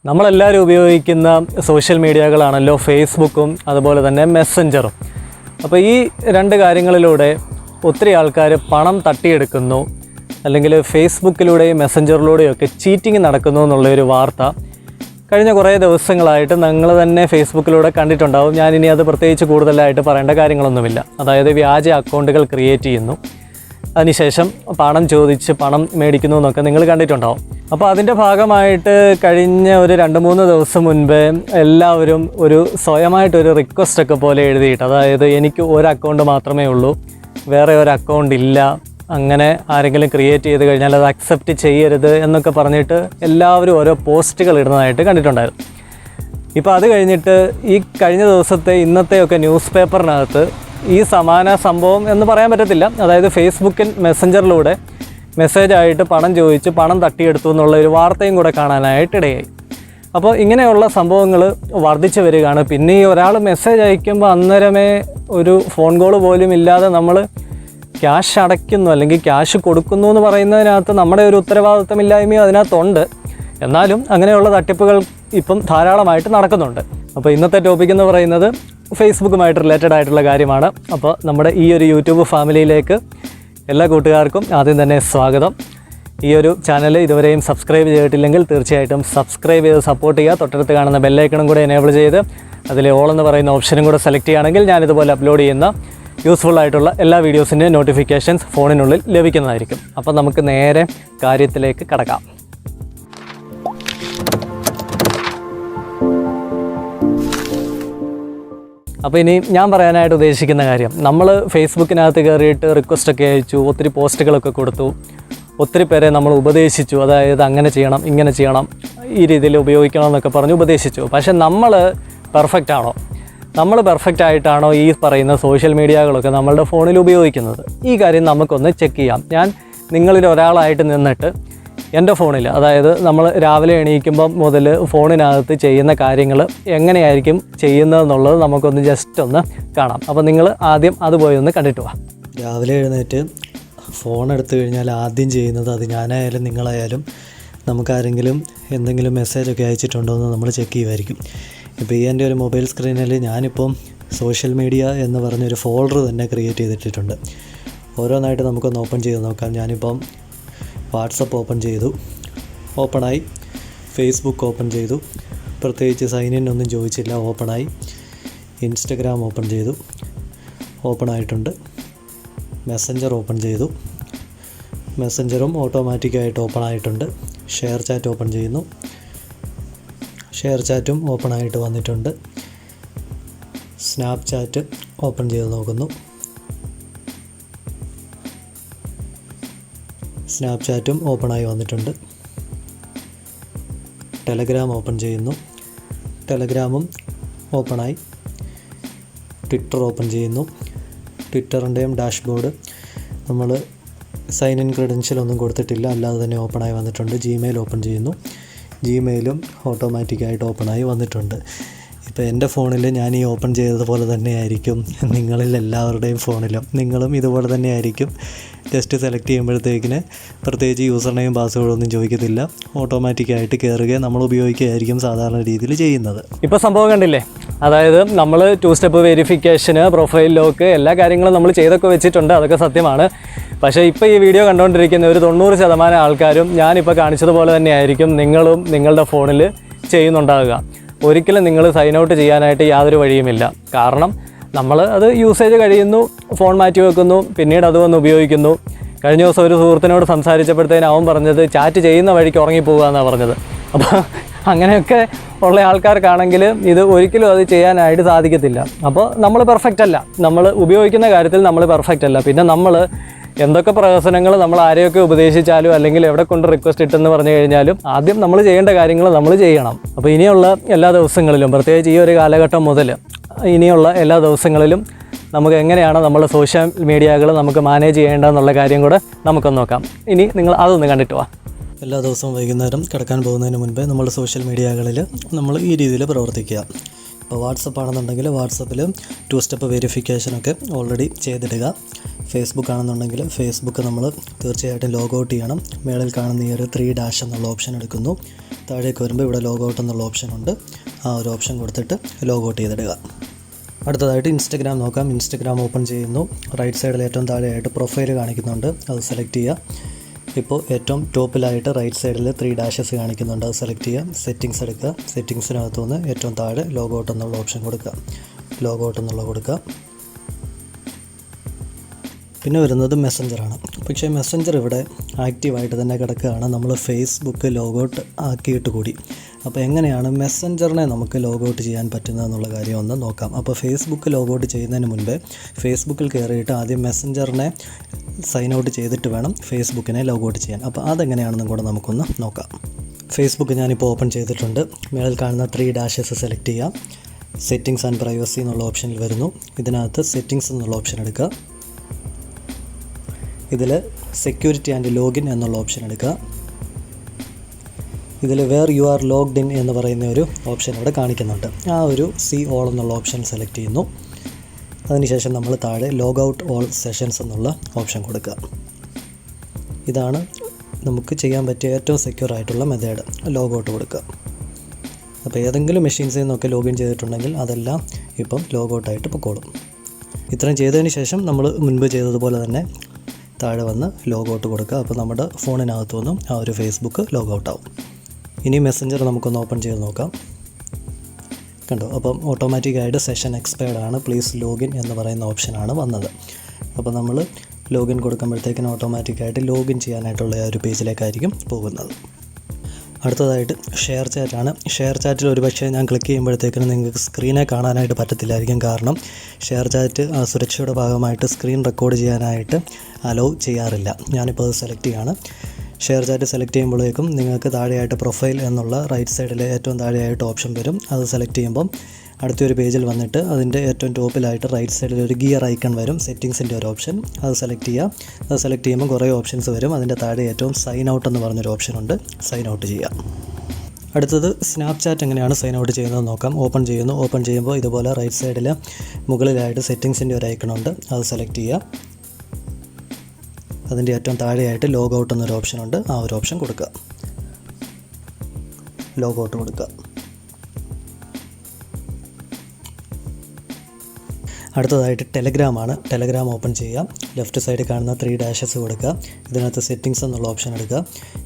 നമ്മളെല്ലാവരും ഉപയോഗിക്കുന്ന സോഷ്യൽ മീഡിയകളാണല്ലോ ഫേസ്ബുക്കും അതുപോലെ തന്നെ മെസ്സഞ്ചറും. അപ്പോൾ ഈ രണ്ട് കാര്യങ്ങളിലൂടെ ഒത്തിരി ആൾക്കാർ പണം തട്ടിയെടുക്കുന്നു, അല്ലെങ്കിൽ ഫേസ്ബുക്കിലൂടെയും മെസ്സഞ്ചറിലൂടെയൊക്കെ ചീറ്റിംഗ് നടക്കുന്നു എന്നുള്ളൊരു വാർത്ത കഴിഞ്ഞ കുറേ ദിവസങ്ങളായിട്ട് നിങ്ങൾ തന്നെ ഫേസ്ബുക്കിലൂടെ കണ്ടിട്ടുണ്ടാവും. ഞാനിനി അത് പ്രത്യേകിച്ച് കൂടുതലായിട്ട് പറയേണ്ട കാര്യങ്ങളൊന്നുമില്ല. അതായത് വ്യാജ അക്കൗണ്ടുകൾ ക്രിയേറ്റ് ചെയ്യുന്നു, അതിനുശേഷം പണം ചോദിച്ച് പണം മേടിക്കുന്നു എന്നൊക്കെ നിങ്ങൾ കണ്ടിട്ടുണ്ടാവും. അപ്പോൾ അതിൻ്റെ ഭാഗമായിട്ട് കഴിഞ്ഞ ഒരു 2-3 ദിവസം മുൻപ് എല്ലാവരും ഒരു സ്വയമായിട്ടൊരു റിക്വസ്റ്റൊക്കെ പോലെ എഴുതിയിട്ട്, അതായത് എനിക്ക് ഒരു അക്കൗണ്ട് മാത്രമേ ഉള്ളൂ, വേറെ ഒരു അക്കൗണ്ട് ഇല്ല, അങ്ങനെ ആരെങ്കിലും ക്രിയേറ്റ് ചെയ്ത് കഴിഞ്ഞാൽ അത് അക്സെപ്റ്റ് ചെയ്യരുത് എന്നൊക്കെ പറഞ്ഞിട്ട് എല്ലാവരും ഓരോ പോസ്റ്റുകൾ ഇടുന്നതായിട്ട് കണ്ടിട്ടുണ്ടായിരുന്നു. ഇപ്പോൾ അത് കഴിഞ്ഞിട്ട് ഈ കഴിഞ്ഞ ദിവസത്തെ ഇന്നത്തെയൊക്കെ ന്യൂസ് പേപ്പറിനകത്ത് ഈ സമാന സംഭവം എന്ന് പറയാൻ പറ്റത്തില്ല, അതായത് ഫേസ്ബുക്കിൽ മെസ്സഞ്ചറിലൂടെ മെസ്സേജായിട്ട് പണം ചോദിച്ച് പണം തട്ടിയെടുത്തു എന്നുള്ള ഒരു വാർത്തയും കൂടെ കാണാനായിട്ടിടയായി. അപ്പോൾ ഇങ്ങനെയുള്ള സംഭവങ്ങൾ വർദ്ധിച്ചു വരികയാണ്. പിന്നെ ഈ ഒരാൾ മെസ്സേജ് അയക്കുമ്പോൾ അന്നേരമേ ഒരു ഫോൺ കോൾ പോലും ഇല്ലാതെ നമ്മൾ ക്യാഷ് അടയ്ക്കുന്നു അല്ലെങ്കിൽ ക്യാഷ് കൊടുക്കുന്നു എന്ന് പറയുന്നതിനകത്ത് നമ്മുടെ ഒരു ഉത്തരവാദിത്തമില്ലായ്മയും അതിനകത്തുണ്ട്. എന്നാലും അങ്ങനെയുള്ള തട്ടിപ്പുകൾ ഇപ്പം ധാരാളമായിട്ട് നടക്കുന്നുണ്ട്. അപ്പോൾ ഇന്നത്തെ ടോപ്പിക് എന്ന് പറയുന്നത് ഫേസ്ബുക്കുമായിട്ട് റിലേറ്റഡ് ആയിട്ടുള്ള കാര്യമാണ്. അപ്പോൾ നമ്മുടെ ഈ ഒരു യൂട്യൂബ് ഫാമിലിയിലേക്ക് എല്ലാ കൂട്ടുകാർക്കും ആദ്യം തന്നെ സ്വാഗതം. ഈ ഒരു ചാനൽ ഇതുവരെയും സബ്സ്ക്രൈബ് ചെയ്തിട്ടില്ലെങ്കിൽ തീർച്ചയായിട്ടും സബ്സ്ക്രൈബ് ചെയ്ത് സപ്പോർട്ട് ചെയ്യുക. തൊട്ടടുത്ത് കാണുന്ന ബെല്ലൈക്കണും കൂടെ എനേബിൾ ചെയ്ത് അതിലെ ഓൾ എന്ന് പറയുന്ന ഓപ്ഷനും കൂടെ സെലക്ട് ചെയ്യുകയാണെങ്കിൽ ഞാനിതുപോലെ അപ്ലോഡ് ചെയ്യുന്ന യൂസ്ഫുൾ ആയിട്ടുള്ള എല്ലാ വീഡിയോസിൻ്റെയും നോട്ടിഫിക്കേഷൻസ് ഫോണിനുള്ളിൽ ലഭിക്കുന്നതായിരിക്കും. അപ്പോൾ നമുക്ക് നേരെ കാര്യത്തിലേക്ക് കടക്കാം. അപ്പോൾ ഇനി ഞാൻ പറയാനായിട്ട് ഉദ്ദേശിക്കുന്ന കാര്യം, നമ്മൾ ഫേസ്ബുക്കിനകത്ത് കയറിയിട്ട് റിക്വസ്റ്റൊക്കെ അയച്ചു, ഒത്തിരി പോസ്റ്റുകളൊക്കെ കൊടുത്തു, ഒത്തിരി പേരെ നമ്മൾ ഉപദേശിച്ചു, അതായത് അങ്ങനെ ചെയ്യണം, ഇങ്ങനെ ചെയ്യണം, ഈ രീതിയിൽ ഉപയോഗിക്കണം എന്നൊക്കെ പറഞ്ഞ് ഉപദേശിച്ചു. പക്ഷേ നമ്മൾ പെർഫെക്റ്റ് ആണോ? നമ്മൾ പെർഫെക്റ്റ് ആയിട്ടാണോ ഈ പറയുന്ന സോഷ്യൽ മീഡിയകളൊക്കെ നമ്മളുടെ ഫോണിൽ ഉപയോഗിക്കുന്നത്? ഈ കാര്യം നമുക്കൊന്ന് ചെക്ക് ചെയ്യാം. ഞാൻ നിങ്ങളിൽ ഒരാളായിട്ട് നിന്നിട്ട് എൻ്റെ ഫോണിൽ, അതായത് നമ്മൾ രാവിലെ എണീക്കുമ്പം മുതൽ ഫോണിനകത്ത് ചെയ്യുന്ന കാര്യങ്ങൾ എങ്ങനെയായിരിക്കും ചെയ്യുന്നതെന്നുള്ളത് നമുക്കൊന്ന് ജസ്റ്റ് ഒന്ന് കാണാം. അപ്പോൾ നിങ്ങൾ ആദ്യം അത് പോയി ഒന്ന് കണ്ടിട്ട് വാ. രാവിലെ എഴുന്നേറ്റ് ഫോൺ എടുത്തു കഴിഞ്ഞാൽ ആദ്യം ചെയ്യുന്നത്, അത് ഞാനായാലും നിങ്ങളായാലും, നമുക്കാരെങ്കിലും എന്തെങ്കിലും മെസ്സേജൊക്കെ അയച്ചിട്ടുണ്ടോ എന്ന് നമ്മൾ ചെക്ക് ചെയ്യുമായിരിക്കും. ഇപ്പോൾ ഈ എൻ്റെ ഒരു മൊബൈൽ സ്ക്രീനിൽ ഞാനിപ്പം സോഷ്യൽ മീഡിയ എന്ന് പറഞ്ഞൊരു ഫോൾഡർ തന്നെ ക്രിയേറ്റ് ചെയ്തിട്ടിട്ടുണ്ട്. ഓരോന്നായിട്ട് നമുക്കൊന്ന് ഓപ്പൺ ചെയ്ത് നോക്കാം. ഞാനിപ്പം വാട്സപ്പ് ഓപ്പൺ ചെയ്തു, ഓപ്പണായി. ഫേസ്ബുക്ക് ഓപ്പൺ ചെയ്തു, പ്രത്യേകിച്ച് സൈൻ ഇൻ ഒന്നും ചോദിച്ചില്ല, ഓപ്പണായി. ഇൻസ്റ്റഗ്രാം ഓപ്പൺ ചെയ്തു, ഓപ്പണായിട്ടുണ്ട്. മെസ്സഞ്ചർ ഓപ്പൺ ചെയ്തു, മെസ്സഞ്ചറും ഓട്ടോമാറ്റിക്കായിട്ട് ഓപ്പണായിട്ടുണ്ട്. ഷെയർ ചാറ്റ് ഓപ്പൺ ചെയ്യുന്നു, ഷെയർ ചാറ്റും ഓപ്പണായിട്ട് വന്നിട്ടുണ്ട്. സ്നാപ്പ് ചാറ്റ് ഓപ്പൺ ചെയ്ത് നോക്കുന്നു, സ്നാപ്പ് ചാറ്റും ഓപ്പണായി വന്നിട്ടുണ്ട്. ടെലഗ്രാം ഓപ്പൺ ചെയ്യുന്നു, ടെലഗ്രാമും ഓപ്പണായി. ട്വിറ്റർ ഓപ്പൺ ചെയ്യുന്നു, ട്വിറ്ററിൻ്റെയും ഡാഷ്ബോർഡ് നമ്മൾ സൈൻ ഇൻ ക്രെഡൻഷ്യൽ ഒന്നും കൊടുത്തിട്ടില്ല, അല്ലാതെ തന്നെ ഓപ്പണായി വന്നിട്ടുണ്ട്. ജിമെയിൽ ഓപ്പൺ ചെയ്യുന്നു, ജിമെയിലും ഓട്ടോമാറ്റിക്കായിട്ട് ഓപ്പണായി വന്നിട്ടുണ്ട്. ഇപ്പോൾ എൻ്റെ ഫോണിൽ ഞാൻ ഈ ഓപ്പൺ ചെയ്തതുപോലെ തന്നെയായിരിക്കും നിങ്ങളിൽ എല്ലാവരുടെയും ഫോണിലും. നിങ്ങളും ഇതുപോലെ തന്നെയായിരിക്കും. ജസ്റ്റ് സെലക്ട് ചെയ്യുമ്പോഴത്തേക്കിന് പ്രത്യേകിച്ച് യൂസർ നെയിം പാസ്വേഡൊന്നും ചോദിക്കത്തില്ല, ഓട്ടോമാറ്റിക്കായിട്ട് കയറുകയും നമ്മൾ ഉപയോഗിക്കുകയായിരിക്കും സാധാരണ രീതിയിൽ ചെയ്യുന്നത്. ഇപ്പോൾ സംഭവം കണ്ടില്ലേ? അതായത് നമ്മൾ 2 സ്റ്റെപ്പ് വെരിഫിക്കേഷന്, പ്രൊഫൈൽ ലോക്ക്, എല്ലാ കാര്യങ്ങളും നമ്മൾ ചെയ്തൊക്കെ വെച്ചിട്ടുണ്ട്, അതൊക്കെ സത്യമാണ്. പക്ഷേ ഇപ്പോൾ ഈ വീഡിയോ കണ്ടുകൊണ്ടിരിക്കുന്ന ഒരു 90% ആൾക്കാരും ഞാനിപ്പോൾ കാണിച്ചതുപോലെ തന്നെയായിരിക്കും നിങ്ങളും നിങ്ങളുടെ ഫോണിൽ ചെയ്യുന്നുണ്ടാകുക. ഒരിക്കലും നിങ്ങൾ സൈൻ ഔട്ട് ചെയ്യാനായിട്ട് യാതൊരു വഴിയുമില്ല. കാരണം നമ്മൾ അത് യൂസേജ് കഴിയുന്നു, ഫോൺ മാറ്റി വെക്കുന്നു, പിന്നീട് അത് വന്ന് ഉപയോഗിക്കുന്നു. കഴിഞ്ഞ ദിവസം ഒരു സുഹൃത്തിനോട് സംസാരിച്ചപ്പോഴത്തേനും അവൻ പറഞ്ഞത് ചാറ്റ് ചെയ്യുന്ന വഴിക്ക് ഉറങ്ങിപ്പോകുക എന്നാണ് പറഞ്ഞത്. അപ്പോൾ അങ്ങനെയൊക്കെ ഉള്ള ആൾക്കാർക്കാണെങ്കിൽ ഇത് ഒരിക്കലും അത് ചെയ്യാനായിട്ട് സാധിക്കത്തില്ല. അപ്പോൾ നമ്മൾ പെർഫെക്റ്റ് അല്ല, നമ്മൾ ഉപയോഗിക്കുന്ന കാര്യത്തിൽ നമ്മൾ പെർഫെക്റ്റ് അല്ല. പിന്നെ നമ്മൾ എന്തൊക്കെ പ്രഹസനങ്ങൾ നമ്മൾ ആരെയൊക്കെ ഉപദേശിച്ചാലും അല്ലെങ്കിൽ എവിടെ കൊണ്ട് റിക്വസ്റ്റ് ഇട്ടെന്ന് പറഞ്ഞു കഴിഞ്ഞാലും ആദ്യം നമ്മൾ ചെയ്യേണ്ട കാര്യങ്ങൾ നമ്മൾ ചെയ്യണം. അപ്പോൾ ഇനിയുള്ള എല്ലാ ദിവസങ്ങളിലും, പ്രത്യേകിച്ച് ഈ ഒരു കാലഘട്ടം മുതൽ ഇനിയുള്ള എല്ലാ ദിവസങ്ങളിലും നമുക്ക് എങ്ങനെയാണ് നമ്മൾ സോഷ്യൽ മീഡിയകൾ നമുക്ക് മാനേജ് ചെയ്യേണ്ടതെന്നുള്ള കാര്യം കൂടെ നമുക്കൊന്ന് നോക്കാം. ഇനി നിങ്ങൾ അതൊന്ന് കണ്ടിട്ട് വാ. എല്ലാ ദിവസവും വൈകുന്നേരം കിടക്കാൻ പോകുന്നതിന് മുൻപേ നമ്മൾ സോഷ്യൽ മീഡിയകളിൽ നമ്മൾ ഈ രീതിയിൽ പ്രവർത്തിക്കുക. ഇപ്പോൾ വാട്സപ്പ് ആണെന്നുണ്ടെങ്കിൽ വാട്സപ്പിൽ 2 സ്റ്റെപ്പ് വെരിഫിക്കേഷനൊക്കെ ഓൾറെഡി ചെയ്തിടുക. ഫേസ്ബുക്ക് ആണെന്നുണ്ടെങ്കിൽ ഫേസ്ബുക്ക് നമ്മൾ തീർച്ചയായിട്ടും ലോഗൗട്ട് ചെയ്യണം. മേളിൽ കാണുന്ന ഈ ഒരു 3 ഡാഷ് എന്നുള്ള ഓപ്ഷൻ എടുക്കുന്നു. താഴേക്ക് വരുമ്പോൾ ഇവിടെ ലോഗൗട്ട് എന്നുള്ള ഓപ്ഷൻ ഉണ്ട്. ആ ഒരു ഓപ്ഷൻ കൊടുത്തിട്ട് ലോഗൗട്ട് ചെയ്തിടുക. അടുത്തതായിട്ട് ഇൻസ്റ്റഗ്രാം നോക്കാം. ഇൻസ്റ്റഗ്രാം ഓപ്പൺ ചെയ്യുന്നു. റൈറ്റ് സൈഡിൽ ഏറ്റവും താഴെയായിട്ട് പ്രൊഫൈൽ കാണിക്കുന്നുണ്ട്, അത് സെലക്ട് ചെയ്യുക. ഇപ്പോൾ ഏറ്റവും ടോപ്പിലായിട്ട് റൈറ്റ് സൈഡിൽ 3 ഡാഷസ് കാണിക്കുന്നുണ്ട്, അത് സെലക്ട് ചെയ്യുക. സെറ്റിങ്സ് എടുക്കുക. സെറ്റിങ്സിനകത്തുനിന്ന് ഏറ്റവും താഴെ ലോഗൗട്ട് എന്നുള്ള ഓപ്ഷൻ കൊടുക്കുക. ലോഗൗട്ട് എന്നുള്ള കൊടുക്കുക. പിന്നെ വരുന്നത് മെസ്സഞ്ചറാണ്. പക്ഷേ മെസ്സഞ്ചർ ഇവിടെ ആക്റ്റീവായിട്ട് തന്നെ കിടക്കുകയാണ്. നമ്മൾ ഫേസ്ബുക്ക് ലോഗൗട്ട് ആക്കിയിട്ട് കൂടി. അപ്പോൾ എങ്ങനെയാണ് മെസ്സഞ്ചറിനെ നമുക്ക് ലോഗൗട്ട് ചെയ്യാൻ പറ്റുന്നതെന്നുള്ള കാര്യം ഒന്ന് നോക്കാം. അപ്പോൾ ഫേസ്ബുക്ക് ലോഗൗട്ട് ചെയ്യുന്നതിന് മുൻപേ ഫേസ്ബുക്കിൽ കയറിയിട്ട് ആദ്യം മെസ്സഞ്ചറിനെ സൈൻ ഔട്ട് ചെയ്തിട്ട് വേണം ഫേസ്ബുക്കിനെ ലോഗൗട്ട് ചെയ്യാൻ. അപ്പോൾ അതെങ്ങനെയാണെന്നും കൂടെ നമുക്കൊന്ന് നോക്കാം. ഫേസ്ബുക്ക് ഞാനിപ്പോൾ ഓപ്പൺ ചെയ്തിട്ടുണ്ട്. മേളിൽ കാണുന്ന 3 ഡാഷസ് സെലക്ട് ചെയ്യാം. സെറ്റിങ്സ് ആൻഡ് പ്രൈവസി എന്നുള്ള ഓപ്ഷനിൽ വരുന്നു. ഇതിനകത്ത് സെറ്റിങ്സ് എന്നുള്ള ഓപ്ഷൻ എടുക്കുക. ഇതിൽ സെക്യൂരിറ്റി ആൻഡ് ലോഗിൻ എന്നുള്ള ഓപ്ഷൻ എടുക്കുക. ഇതിൽ where you are logged in എന്ന് പറയുന്ന ഒരു ഓപ്ഷൻ ഇവിടെ കാണിക്കുന്നുണ്ട്. ആ ഒരു സി ഓൾ എന്നുള്ള ഓപ്ഷൻ സെലക്ട് ചെയ്യുന്നു. അതിനുശേഷം നമ്മൾ താഴെ ലോഗൗട്ട് ഓൾ സെഷൻസ് എന്നുള്ള ഓപ്ഷൻ കൊടുക്കുക. ഇതാണ് നമുക്ക് ചെയ്യാൻ പറ്റിയ ഏറ്റവും സെക്യൂർ ആയിട്ടുള്ള മെത്തേഡ്, ലോഗൗട്ട് കൊടുക്കുക. അപ്പോൾ ഏതെങ്കിലും മെഷീൻസിൽ നിന്നൊക്കെ ലോഗിൻ ചെയ്തിട്ടുണ്ടെങ്കിൽ അതെല്ലാം ഇപ്പം ലോഗൗട്ടായിട്ട് പൊക്കോളും. ഇത്രയും ചെയ്തതിന് ശേഷം നമ്മൾ മുൻപ് ചെയ്തതുപോലെ തന്നെ താഴെ വന്ന് ലോഗൗട്ട് കൊടുക്കുക. അപ്പോൾ നമ്മുടെ ഫോണിനകത്തു നിന്നും ആ ഒരു ഫേസ്ബുക്ക് ലോഗൗട്ട് ആവും. ഇനി മെസ്സഞ്ചർ നമുക്കൊന്ന് ഓപ്പൺ ചെയ്ത് നോക്കാം. കണ്ടോ, അപ്പം ഓട്ടോമാറ്റിക്കായിട്ട് സെഷൻ എക്സ്പയർഡ് ആണ്, പ്ലീസ് ലോഗിൻ എന്ന് പറയുന്ന ഓപ്ഷനാണ് വന്നത്. അപ്പോൾ നമ്മൾ ലോഗിൻ കൊടുക്കുമ്പോഴത്തേക്കിനും ഓട്ടോമാറ്റിക്കായിട്ട് ലോഗിൻ ചെയ്യാനായിട്ടുള്ള ആ ഒരു പേജിലേക്കായിരിക്കും പോകുന്നത്. അടുത്തതായിട്ട് ഷെയർ ചാറ്റാണ്. ഷെയർ ചാറ്റിൽ ഒരുപക്ഷെ ഞാൻ ക്ലിക്ക് ചെയ്യുമ്പോഴത്തേക്കിനും നിങ്ങൾക്ക് സ്ക്രീനെ കാണാനായിട്ട് പറ്റത്തില്ലായിരിക്കും. കാരണം ഷെയർ ചാറ്റ് സുരക്ഷയുടെ ഭാഗമായിട്ട് സ്ക്രീൻ റെക്കോർഡ് ചെയ്യാനായിട്ട് അലോ ചെയ്യാറില്ല. ഞാനിപ്പോൾ അത് സെലക്ട് ചെയ്യുകയാണ്. ഷെയർ ചാറ്റ് സെലക്ട് ചെയ്യുമ്പോഴേക്കും നിങ്ങൾക്ക് താഴെയായിട്ട് പ്രൊഫൈൽ എന്നുള്ള റൈറ്റ് സൈഡിലെ ഏറ്റവും താഴെയായിട്ട് ഓപ്ഷൻ വരും. അത് സെലക്ട് ചെയ്യുമ്പം അടുത്തൊരു പേജിൽ വന്നിട്ട് അതിൻ്റെ ഏറ്റവും ടോപ്പിലായിട്ട് റൈറ്റ് സൈഡിൽ ഒരു ഗിയർ ഐക്കൺ വരും, സെറ്റിങ്സിൻ്റെ ഒരു ഓപ്ഷൻ. അത് സെലക്ട് ചെയ്യുക. അത് സെലക്ട് ചെയ്യുമ്പോൾ കുറേ ഓപ്ഷൻസ് വരും. അതിൻ്റെ താഴെ ഏറ്റവും സൈൻ ഔട്ട് എന്ന് പറഞ്ഞൊരു ഓപ്ഷൻ ഉണ്ട്, സൈൻ ഔട്ട് ചെയ്യുക. അടുത്തത് സ്നാപ്ചാറ്റ് എങ്ങനെയാണ് സൈൻ ഔട്ട് ചെയ്യുന്നത് നോക്കാം. ഓപ്പൺ ചെയ്യുന്നു. ഓപ്പൺ ചെയ്യുമ്പോൾ ഇതുപോലെ റൈറ്റ് സൈഡിൽ മുകളിലായിട്ട് സെറ്റിങ്സിൻ്റെ ഒരു ഐക്കൺ ഉണ്ട്, അത് സെലക്ട് ചെയ്യുക. അതിൻ്റെ ഏറ്റവും താഴെയായിട്ട് ലോഗൗട്ട് എന്നൊരു ഓപ്ഷൻ ഉണ്ട്, ആ ഒരു ഓപ്ഷൻ കൊടുക്കുക. ലോഗൗട്ട് കൊടുക്കുക. അടുത്തതായിട്ട് ടെലഗ്രാമാണ്. ടെലഗ്രാം ഓപ്പൺ ചെയ്യാം. ലെഫ്റ്റ് സൈഡിൽ കാണുന്ന 3 ഡാഷസ് കൊടുക്കുക. ഇതിനകത്ത് സെറ്റിങ്സ് എന്നുള്ള ഓപ്ഷൻ എടുക്കുക.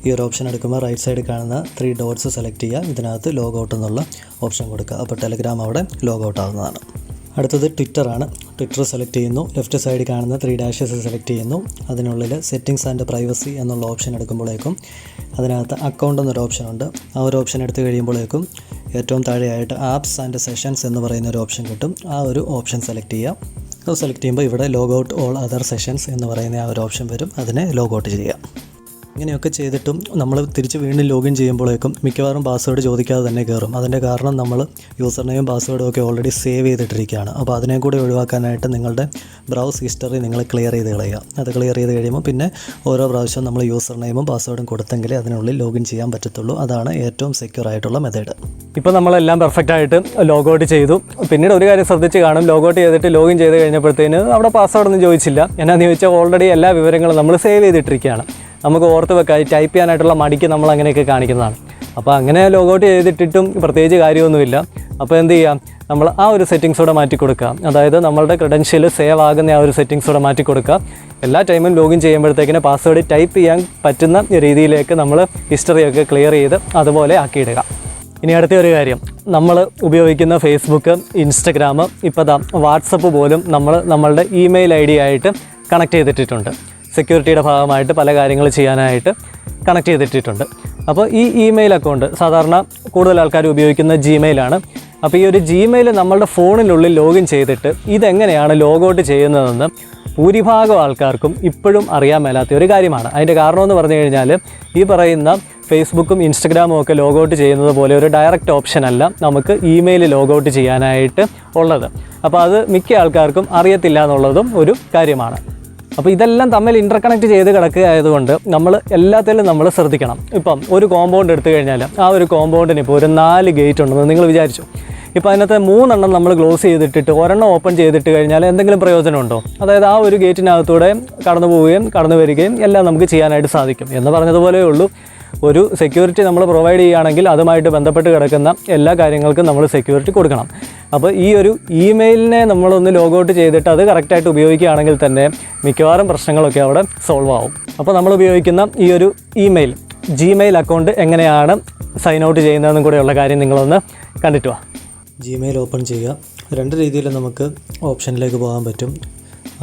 ഈ ഒരു ഓപ്ഷൻ എടുക്കുമ്പോൾ റൈറ്റ് സൈഡിൽ കാണുന്ന 3 ഡോട്ട്സ് സെലക്ട് ചെയ്യുക. ഇതിനകത്ത് ലോഗൗട്ട് എന്നുള്ള ഓപ്ഷൻ കൊടുക്കുക. അപ്പോൾ ടെലഗ്രാം അവിടെ ലോഗൗട്ട് ആവുന്നതാണ്. അടുത്തത് ട്വിറ്ററാണ്. ട്വിറ്റർ സെലക്ട് ചെയ്യുന്നു. ലെഫ്റ്റ് സൈഡിൽ കാണുന്ന 3 ഡാഷസ് സെലക്ട് ചെയ്യുന്നു. അതിനുള്ളിൽ സെറ്റിങ്സ് ആൻഡ് പ്രൈവസി എന്നുള്ള ഓപ്ഷൻ എടുക്കുമ്പോഴേക്കും അതിനകത്ത് അക്കൗണ്ട് എന്നൊരു ഓപ്ഷൻ ഉണ്ട്. ആ ഒരു ഓപ്ഷൻ എടുത്തു കഴിയുമ്പോഴേക്കും ഏറ്റവും താഴെയായിട്ട് ആപ്സ് ആൻഡ് സെഷൻസ് എന്ന് പറയുന്ന ഒരു ഓപ്ഷൻ കിട്ടും. ആ ഒരു ഓപ്ഷൻ സെലക്ട് ചെയ്യാം. അത് സെലക്ട് ചെയ്യുമ്പോൾ ഇവിടെ ലോഗൗട്ട് ഓൾ അതർ സെഷൻസ് എന്ന് പറയുന്ന ആ ഒരു ഓപ്ഷൻ വരും. അതിനെ ലോഗൗട്ട് ചെയ്യാം. ഇങ്ങനെയൊക്കെ ചെയ്തിട്ടും നമ്മൾ തിരിച്ച് വീണ്ടും ലോഗിൻ ചെയ്യുമ്പോഴേക്കും മിക്കവാറും പാസ്വേഡ് ചോദിക്കാതെ തന്നെ കയറും. അതിൻ്റെ കാരണം നമ്മൾ യൂസർ നെയിം പാസ്വേഡും ഒക്കെ ഓൾറെഡി സേവ് ചെയ്തിട്ടിരിക്കുകയാണ്. അപ്പോൾ അതിനെ കൂടി ഒഴിവാക്കാനായിട്ട് നിങ്ങളുടെ ബ്രൗസ് ഹിസ്റ്ററി നിങ്ങൾ ക്ലിയർ ചെയ്ത് കളയുക. അത് ക്ലിയർ ചെയ്ത് കഴിയുമ്പോൾ പിന്നെ ഓരോ പ്രാവശ്യം നമ്മൾ യൂസർ നെയിമും പാസ്വേഡും കൊടുത്തെങ്കിലേ അതിനുള്ളിൽ ലോഗിൻ ചെയ്യാൻ പറ്റത്തുള്ളൂ. അതാണ് ഏറ്റവും സെക്യൂർ ആയിട്ടുള്ള മെത്തേഡ്. ഇപ്പോൾ നമ്മളെല്ലാം പെർഫെക്റ്റ് ആയിട്ട് ലോഗൗട്ട് ചെയ്തു. പിന്നീട് ഒരു കാര്യം ശ്രദ്ധിച്ച് കാണും, ലോഗൗട്ട് ചെയ്തിട്ട് ലോഗിൻ ചെയ്ത് കഴിഞ്ഞപ്പോഴത്തേന് അവിടെ പാസ്വേഡൊന്നും ചോദിച്ചില്ല. എന്നാന്ന് ചോദിച്ചാൽ ഓൾറെഡി എല്ലാ വിവരങ്ങളും നമ്മൾ സേവ് ചെയ്തിട്ടിരിക്കുകയാണ്. നമുക്ക് ഓർത്ത് വെക്കാൻ ടൈപ്പ് ചെയ്യാനായിട്ടുള്ള മടിക്ക് നമ്മൾ അങ്ങനെയൊക്കെ കാണിക്കുന്നതാണ്. അപ്പോൾ അങ്ങനെ ലോഗൗട്ട് ചെയ്തിട്ടിട്ടും പ്രത്യേകിച്ച് കാര്യമൊന്നുമില്ല. അപ്പോൾ എന്ത് ചെയ്യാം, നമ്മൾ ആ ഒരു സെറ്റിങ്സോടെ മാറ്റി കൊടുക്കുക. അതായത് നമ്മളുടെ ക്രെഡൻഷ്യൽ സേവ് ആകുന്ന ആ ഒരു സെറ്റിങ്സോടെ മാറ്റി കൊടുക്കുക. എല്ലാ ടൈമും ലോഗിൻ ചെയ്യുമ്പോഴത്തേക്കിന് പാസ്വേഡ് ടൈപ്പ് ചെയ്യാൻ പറ്റുന്ന രീതിയിലേക്ക് നമ്മൾ ഹിസ്റ്ററിയൊക്കെ ക്ലിയർ ചെയ്ത് അതുപോലെ ആക്കിയിടുക. ഇനി അടുത്ത ഒരു കാര്യം, നമ്മൾ ഉപയോഗിക്കുന്ന ഫേസ്ബുക്ക്, ഇൻസ്റ്റഗ്രാം, ഇപ്പോൾ വാട്സപ്പ് പോലും നമ്മളുടെ ഇമെയിൽ ID ആയിട്ട് കണക്ട് ചെയ്തിട്ടിട്ടുണ്ട്. സെക്യൂരിറ്റിയുടെ ഭാഗമായിട്ട് പല കാര്യങ്ങൾ ചെയ്യാനായിട്ട് കണക്ട് ചെയ്തിട്ടിട്ടുണ്ട്. അപ്പോൾ ഈ ഇമെയിൽ അക്കൗണ്ട് സാധാരണ കൂടുതൽ ആൾക്കാർ ഉപയോഗിക്കുന്ന ജിമെയിലാണ്. അപ്പോൾ ഈ ഒരു ജിമെയിൽ നമ്മളുടെ ഫോണിനുള്ളിൽ ലോഗിൻ ചെയ്തിട്ട് ഇതെങ്ങനെയാണ് ലോഗൗട്ട് ചെയ്യുന്നതെന്ന് ഭൂരിഭാഗം ആൾക്കാർക്കും ഇപ്പോഴും അറിയാൻ മേലാത്ത ഒരു കാര്യമാണ്. അതിൻ്റെ കാരണമെന്ന് പറഞ്ഞു കഴിഞ്ഞാൽ ഈ പറയുന്ന ഫേസ്ബുക്കും ഇൻസ്റ്റഗ്രാമും ഒക്കെ ലോഗൗട്ട് ചെയ്യുന്നത് പോലെ ഒരു ഡയറക്റ്റ് ഓപ്ഷൻ അല്ല നമുക്ക് ഇമെയിൽ ലോഗൗട്ട് ചെയ്യാനായിട്ട് ഉള്ളത്. അപ്പോൾ അത് മിക്ക ആൾക്കാർക്കും അറിയത്തില്ല എന്നുള്ളതും ഒരു കാര്യമാണ്. അപ്പോൾ ഇതെല്ലാം തമ്മിൽ ഇൻ്റർകണക്ട് ചെയ്ത് കിടക്കുക ആയതുകൊണ്ട് നമ്മൾ എല്ലാത്തിലും നമ്മൾ ശ്രദ്ധിക്കണം. ഇപ്പം ഒരു കോമ്പൗണ്ട് എടുത്തു കഴിഞ്ഞാൽ ആ ഒരു കോമ്പൗണ്ടിന് ഇപ്പോൾ ഒരു 4 ഗേറ്റ് ഉണ്ടെന്ന് നിങ്ങൾ വിചാരിച്ചു. ഇപ്പോൾ അതിനകത്ത് 3 എണ്ണം നമ്മൾ ക്ലോസ് ചെയ്തിട്ടിട്ട് ഒരെണ്ണം ഓപ്പൺ ചെയ്തിട്ട് കഴിഞ്ഞാൽ എന്തെങ്കിലും പ്രയോജനമുണ്ടോ? അതായത് ആ ഒരു ഗേറ്റിനകത്തൂടെ കടന്നു പോവുകയും കടന്നു വരികയും എല്ലാം നമുക്ക് ചെയ്യാനായിട്ട് സാധിക്കും എന്ന് പറഞ്ഞതുപോലെയേ ഉള്ളൂ. ഒരു സെക്യൂരിറ്റി നമ്മൾ പ്രൊവൈഡ് ചെയ്യുകയാണെങ്കിൽ അതുമായിട്ട് ബന്ധപ്പെട്ട് കിടക്കുന്ന എല്ലാ കാര്യങ്ങൾക്കും നമ്മൾ സെക്യൂരിറ്റി കൊടുക്കണം. അപ്പോൾ ഈ ഒരു ഇമെയിലിനെ നമ്മളൊന്ന് ലോഗൗട്ട് ചെയ്തിട്ട് അത് കറക്റ്റായിട്ട് ഉപയോഗിക്കുകയാണെങ്കിൽ തന്നെ മിക്കവാറും പ്രശ്നങ്ങളൊക്കെ അവിടെ സോൾവ് ആവും. അപ്പോൾ നമ്മൾ ഉപയോഗിക്കുന്ന ഈ ഒരു ഇമെയിൽ ജിമെയിൽ അക്കൗണ്ട് എങ്ങനെയാണ് സൈൻ ഔട്ട് ചെയ്യുന്നതെന്നും കൂടെയുള്ള കാര്യം നിങ്ങളൊന്ന് കണ്ടിട്ട് വാ. ജിമെയിൽ ഓപ്പൺ ചെയ്യുക. 2 രീതിയിൽ നമുക്ക് ഓപ്ഷനിലേക്ക് പോകാൻ പറ്റും.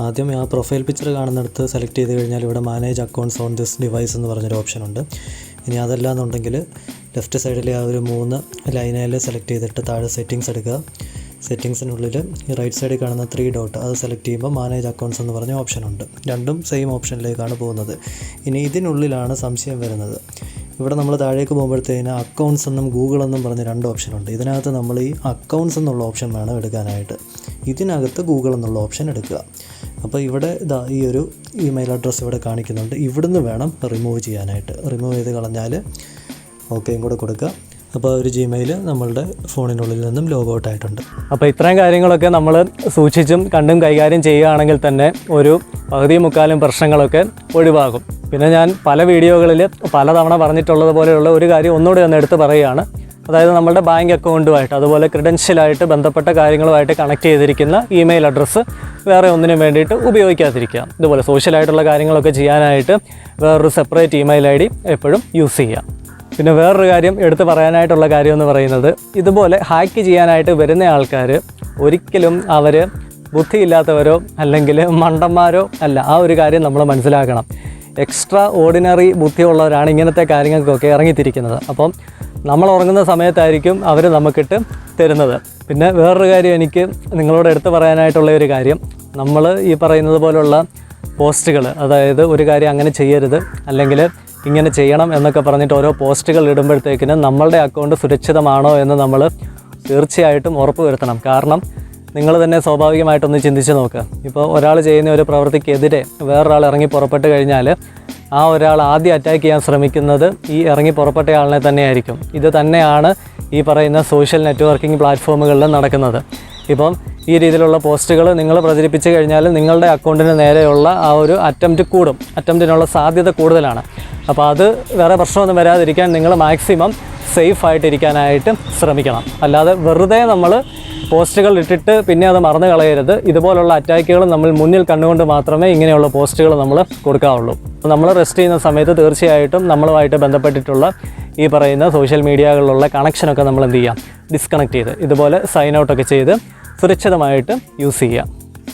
ആദ്യം ആ പ്രൊഫൈൽ പിക്ചർ കാണുന്നിടത്ത് സെലക്ട് ചെയ്ത് കഴിഞ്ഞാൽ ഇവിടെ manage accounts on this device എന്ന് പറഞ്ഞൊരു ഓപ്ഷനുണ്ട്. ഇനി അതല്ല എന്നുണ്ടെങ്കിൽ ലെഫ്റ്റ് സൈഡിലെ ആ ഒരു 3 ലൈനയിൽ സെലക്ട് ചെയ്തിട്ട് താഴെ സെറ്റിങ്സ് എടുക്കുക. സെറ്റിങ്സിനുള്ളിൽ ഈ റൈറ്റ് സൈഡിൽ കാണുന്ന 3 ഡോട്ട് അത് സെലക്ട് ചെയ്യുമ്പോൾ മാനേജ് അക്കൗണ്ട്സ് എന്ന് പറഞ്ഞ ഓപ്ഷനുണ്ട്. രണ്ടും സെയിം ഓപ്ഷനിലേക്കാണ് പോകുന്നത്. ഇനി ഇതിനുള്ളിലാണ് സംശയം വരുന്നത്. ഇവിടെ നമ്മൾ താഴേക്ക് പോകുമ്പോഴത്തേന് അക്കൗണ്ട്സ് എന്നും ഗൂഗിൾ എന്നും പറഞ്ഞ് 2 ഓപ്ഷനുണ്ട്. ഇതിനകത്ത് നമ്മൾ ഈ അക്കൗണ്ട്സ് എന്നുള്ള ഓപ്ഷൻ വേണം എടുക്കാനായിട്ട്. ഇതിനകത്ത് ഗൂഗിൾ എന്നുള്ള ഓപ്ഷൻ എടുക്കുക. അപ്പോൾ ഇവിടെ ഈ ഒരു ഇമെയിൽ അഡ്രസ്സ് ഇവിടെ കാണിക്കുന്നുണ്ട്. ഇവിടുന്ന് വേണം റിമൂവ് ചെയ്യാനായിട്ട്. റിമൂവ് ചെയ്ത് കളഞ്ഞാൽ ഓക്കെയും കൂടെ കൊടുക്കുക. അപ്പോൾ ഒരു ജിമെയിൽ നമ്മളുടെ ഫോണിനുള്ളിൽ നിന്നും ലോഗൗട്ട് ആയിട്ടുണ്ട്. അപ്പോൾ ഇത്രയും കാര്യങ്ങളൊക്കെ നമ്മൾ സൂക്ഷിച്ചും കണ്ടും കൈകാര്യം ചെയ്യുകയാണെങ്കിൽ തന്നെ ഒരു പകുതി മുക്കാലും പ്രശ്നങ്ങളൊക്കെ ഒഴിവാകും. പിന്നെ ഞാൻ പല വീഡിയോകളിൽ പലതവണ പറഞ്ഞിട്ടുള്ളത് പോലെയുള്ള ഒരു കാര്യം ഒന്നുകൂടി ഒന്ന് എടുത്ത് പറയുകയാണ്. അതായത് നമ്മുടെ ബാങ്ക് അക്കൗണ്ടുമായിട്ട് അതുപോലെ ക്രെഡൻഷ്യലായിട്ട് ബന്ധപ്പെട്ട കാര്യങ്ങളുമായിട്ട് കണക്ട് ചെയ്തിരിക്കുന്ന ഇമെയിൽ അഡ്രസ്സ് വേറെ ഒന്നിനും വേണ്ടിയിട്ട് ഉപയോഗിക്കാതിരിക്കുക. ഇതുപോലെ സോഷ്യലായിട്ടുള്ള കാര്യങ്ങളൊക്കെ ചെയ്യാനായിട്ട് വേറൊരു സെപ്പറേറ്റ് ഇമെയിൽ ID എപ്പോഴും യൂസ് ചെയ്യുക. പിന്നെ വേറൊരു കാര്യം എടുത്ത് പറയാനായിട്ടുള്ള കാര്യം എന്ന് പറയുന്നത്, ഇതുപോലെ ഹാക്ക് ചെയ്യാനായിട്ട് വരുന്ന ആൾക്കാർ ഒരിക്കലും അവർ ബുദ്ധിയില്ലാത്തവരോ അല്ലെങ്കിൽ മണ്ടന്മാരോ അല്ല. ആ ഒരു കാര്യം നമ്മൾ മനസ്സിലാക്കണം. എക്സ്ട്രാ ഓർഡിനറി ബുദ്ധിയുള്ളവരാണ് ഇങ്ങനത്തെ കാര്യങ്ങൾക്കൊക്കെ ഇറങ്ങിത്തിരിക്കുന്നത്. അപ്പം നമ്മൾ ഉറങ്ങുന്ന സമയത്തായിരിക്കും അവർ നമുക്കിട്ട് തരുന്നത്. പിന്നെ വേറൊരു കാര്യം എനിക്ക് നിങ്ങളോട് എടുത്ത് പറയാനായിട്ടുള്ള ഒരു കാര്യം, നമ്മൾ ഈ പറയുന്നത് പോലുള്ള പോസ്റ്റുകൾ, അതായത് ഒരു കാര്യം അങ്ങനെ ചെയ്യരുത് അല്ലെങ്കിൽ ഇങ്ങനെ ചെയ്യണം എന്നൊക്കെ പറഞ്ഞിട്ട് ഓരോ പോസ്റ്റുകൾ ഇടുമ്പോഴത്തേക്കിന് നമ്മളുടെ അക്കൗണ്ട് സുരക്ഷിതമാണോ എന്ന് നമ്മൾ തീർച്ചയായിട്ടും ഉറപ്പ് വരുത്തണം. കാരണം നിങ്ങൾ തന്നെ സ്വാഭാവികമായിട്ടൊന്ന് ചിന്തിച്ച് നോക്കുക. ഇപ്പോൾ ഒരാൾ ചെയ്യുന്ന ഒരു പ്രവൃത്തിക്കെതിരെ വേറൊരാൾ ഇറങ്ങി പുറപ്പെട്ട് കഴിഞ്ഞാൽ ആ ഒരാൾ ആദ്യം അറ്റാക്ക് ചെയ്യാൻ ശ്രമിക്കുന്നത് ഈ ഇറങ്ങി പുറപ്പെട്ട ആളിനെ തന്നെയായിരിക്കും. ഇത് തന്നെയാണ് ഈ പറയുന്ന സോഷ്യൽ നെറ്റ്വർക്കിംഗ് പ്ലാറ്റ്ഫോമുകളിൽ നടക്കുന്നത്. ഇപ്പം ഈ രീതിയിലുള്ള പോസ്റ്റുകൾ നിങ്ങൾ പ്രചരിപ്പിച്ച് കഴിഞ്ഞാൽ നിങ്ങളുടെ അക്കൗണ്ടിന് നേരെയുള്ള ആ ഒരു അറ്റംപ്റ്റിനുള്ള സാധ്യത കൂടുതലാണ്. അപ്പോൾ അത് വേറെ പ്രശ്നമൊന്നും വരാതിരിക്കാൻ നിങ്ങൾ മാക്സിമം സേഫായിട്ടിരിക്കാനായിട്ട് ശ്രമിക്കണം. അല്ലാതെ വെറുതെ നമ്മൾ പോസ്റ്റുകൾ ഇട്ടിട്ട് പിന്നെ അത് മറന്നു കളയരുത്. ഇതുപോലുള്ള അറ്റാക്കുകൾ നമ്മൾ മുന്നിൽ കണ്ടുകൊണ്ട് മാത്രമേ ഇങ്ങനെയുള്ള പോസ്റ്റുകൾ നമ്മൾ കൊടുക്കാവുള്ളൂ. നമ്മൾ റെസ്റ്റ് ചെയ്യുന്ന സമയത്ത് തീർച്ചയായിട്ടും നമ്മളുമായിട്ട് ബന്ധപ്പെട്ടിട്ടുള്ള ഈ പറയുന്ന സോഷ്യൽ മീഡിയകളിലുള്ള കണക്ഷനൊക്കെ നമ്മൾ എന്ത് ചെയ്യാം, ഡിസ്കണക്ട് ചെയ്ത് ഇതുപോലെ സൈൻ ഔട്ടൊക്കെ ചെയ്ത് സുരക്ഷിതമായിട്ട് യൂസ് ചെയ്യാം.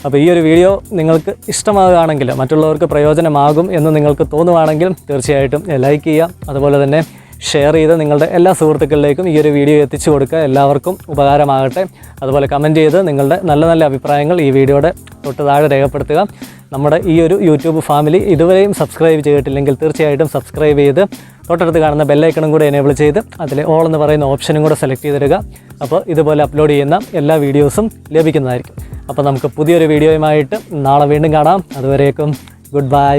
അപ്പോൾ ഈ ഒരു വീഡിയോ നിങ്ങൾക്ക് ഇഷ്ടമാകുകയാണെങ്കിൽ, മറ്റുള്ളവർക്ക് പ്രയോജനമാകും എന്ന് നിങ്ങൾക്ക് തോന്നുവാണെങ്കിൽ തീർച്ചയായിട്ടും ലൈക്ക് ചെയ്യുക. അതുപോലെ തന്നെ ഷെയർ ചെയ്ത് നിങ്ങളുടെ എല്ലാ സുഹൃത്തുക്കളിലേക്കും ഈ ഒരു വീഡിയോ എത്തിച്ചു കൊടുക്കുക. എല്ലാവർക്കും ഉപകാരമാകട്ടെ. അതുപോലെ കമൻറ്റ് ചെയ്ത് നിങ്ങളുടെ നല്ല നല്ല അഭിപ്രായങ്ങൾ ഈ വീഡിയോയുടെ തൊട്ട് താഴെ രേഖപ്പെടുത്തുക. നമ്മുടെ ഈ ഒരു യൂട്യൂബ് ഫാമിലി ഇതുവരെയും സബ്സ്ക്രൈബ് ചെയ്തിട്ടില്ലെങ്കിൽ തീർച്ചയായിട്ടും സബ്സ്ക്രൈബ് ചെയ്ത് തൊട്ടടുത്ത് കാണുന്ന ബെല്ലൈക്കണും കൂടെ എനേബിൾ ചെയ്ത് അതിൽ ഓൾ എന്ന് പറയുന്ന ഓപ്ഷനും കൂടെ സെലക്ട് ചെയ്തിടുക. അപ്പോൾ ഇതുപോലെ അപ്ലോഡ് ചെയ്യുന്ന എല്ലാ വീഡിയോസും ലഭിക്കുന്നതായിരിക്കും. അപ്പോൾ നമുക്ക് പുതിയൊരു വീഡിയോയുമായിട്ട് നാളെ വീണ്ടും കാണാം. അതുവരേക്കും ഗുഡ് ബൈ.